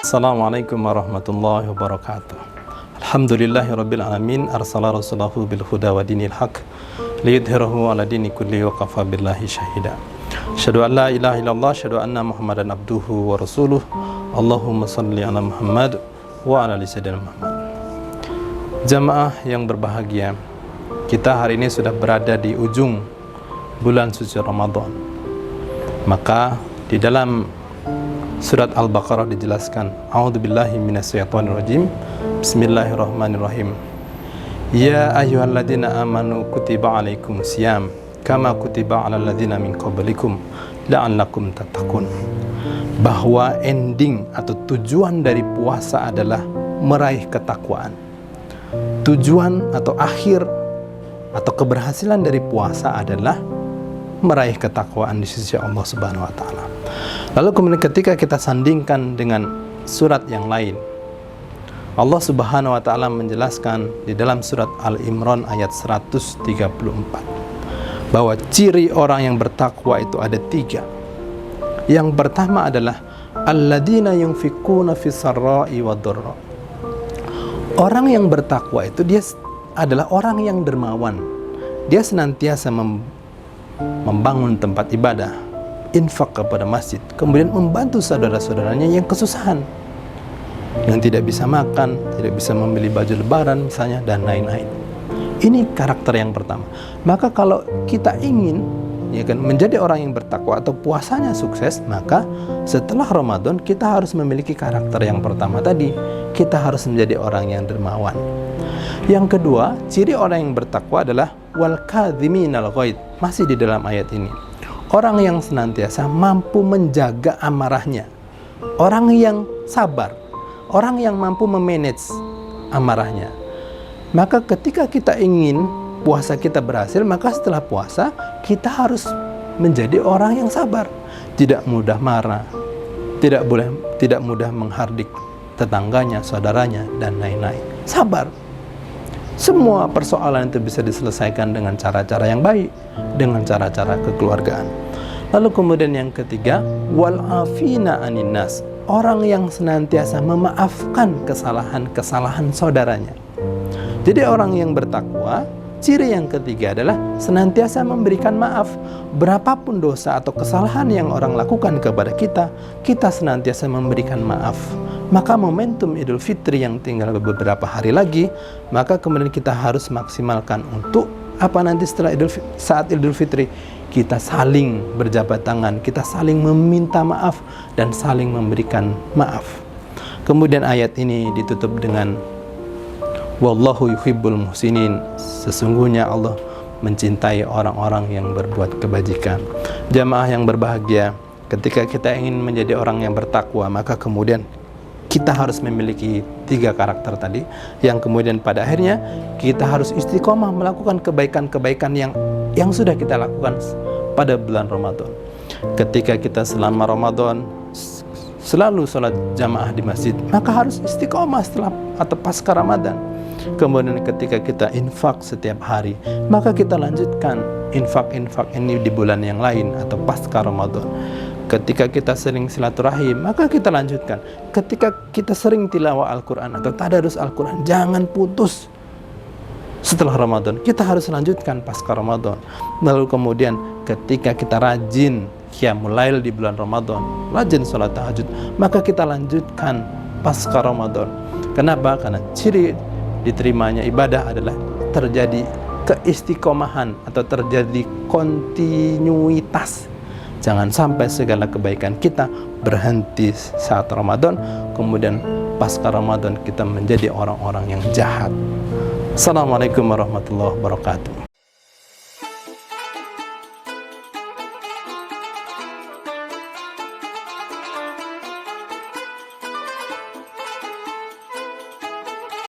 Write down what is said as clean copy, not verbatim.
Assalamualaikum warahmatullahi wabarakatuh. Alhamdulillahirabbil alamin arsala rasulahu bil huda wa dinil haq liyudhhirahu ala dini kulli wa kafa billahi syahida. Asyhadu an la ilaha illallah, asyhadu anna Muhammadan abduhu wa rasuluh. Allahumma shalli ala Muhammad wa ala ali sayyidina Muhammad. Jamaah yang berbahagia, kita hari ini sudah berada di ujung bulan suci Ramadan. Maka di dalam surat Al-Baqarah dijelaskan, A'udzubillahi minasyaitonirrajim. Bismillahirrahmanirrahim. Ya ayyuhalladzina amanu kutiba alaikumus syiyam kama kutiba alal ladzina min qablikum la'allakum tattaqun. Bahwa ending atau tujuan dari puasa adalah meraih ketakwaan. Tujuan atau akhir atau keberhasilan dari puasa adalah meraih ketakwaan di sisi Allah Subhanahu wa taala. Lalu kemudian ketika kita sandingkan dengan surat yang lain, Allah Subhanahu wa taala menjelaskan di dalam surat Al-Imran ayat 134 bahwa ciri orang yang bertakwa itu ada 3. Yang pertama adalah alladzina yunfikuna fis sarra'i wad dharra. Orang yang bertakwa itu dia adalah orang yang dermawan. Dia senantiasa membangun tempat ibadah, infak kepada masjid, kemudian membantu saudara-saudaranya yang kesusahan, yang tidak bisa makan, tidak bisa membeli baju lebaran misalnya, dan lain-lain. Ini karakter yang pertama. Maka kalau kita ingin menjadi orang yang bertakwa atau puasanya sukses, maka setelah Ramadan kita harus memiliki karakter yang pertama tadi. Kita harus menjadi orang yang dermawan. Yang kedua, ciri orang yang bertakwa adalah wal kadhiminal ghaid. Masih di dalam ayat ini. Orang yang senantiasa mampu menjaga amarahnya. Orang yang sabar. Orang yang mampu memanage amarahnya. Maka ketika kita ingin puasa kita berhasil, maka setelah puasa kita harus menjadi orang yang sabar. Tidak mudah marah. Tidak mudah menghardik tetangganya, saudaranya, dan lain-lain. Sabar. Semua persoalan itu bisa diselesaikan dengan cara-cara yang baik, dengan cara-cara kekeluargaan. Lalu kemudian yang ketiga, wal afina anin nas. Orang yang senantiasa memaafkan kesalahan-kesalahan saudaranya. Jadi orang yang bertakwa, ciri yang ketiga adalah senantiasa memberikan maaf. Berapapun dosa atau kesalahan yang orang lakukan kepada kita, kita senantiasa memberikan maaf. Maka momentum Idul Fitri yang tinggal beberapa hari lagi, maka kemudian kita harus maksimalkan untuk nanti setelah saat Idul Fitri, kita saling berjabat tangan, kita saling meminta maaf dan saling memberikan maaf. Kemudian ayat ini ditutup dengan wallahu yuhibbul muhsinin. Sesungguhnya Allah mencintai orang-orang yang berbuat kebajikan. Jamaah yang berbahagia, ketika kita ingin menjadi orang yang bertakwa, maka kemudian kita harus memiliki 3 karakter tadi, yang kemudian pada akhirnya kita harus istiqomah melakukan kebaikan-kebaikan yang sudah kita lakukan pada bulan Ramadan. Ketika kita selama Ramadan selalu sholat jamaah di masjid, maka harus istiqomah setelah atau pasca Ramadan. Kemudian ketika kita infak setiap hari, maka kita lanjutkan infak-infak ini di bulan yang lain atau pasca Ramadan. Ketika kita sering silaturahim, maka kita lanjutkan. Ketika kita sering tilawah Al-Quran atau tadarus Al-Quran, jangan putus setelah Ramadan. Kita harus lanjutkan pasca Ramadan. Lalu kemudian ketika kita rajin qiyamul lail di bulan Ramadan, rajin sholat tahajud, maka kita lanjutkan pasca Ramadan. Kenapa? Karena ciri diterimanya ibadah adalah terjadi keistiqomahan atau terjadi kontinuitas. Jangan sampai segala kebaikan kita berhenti saat Ramadan, kemudian pasca Ramadan kita menjadi orang-orang yang jahat. Assalamualaikum warahmatullahi wabarakatuh.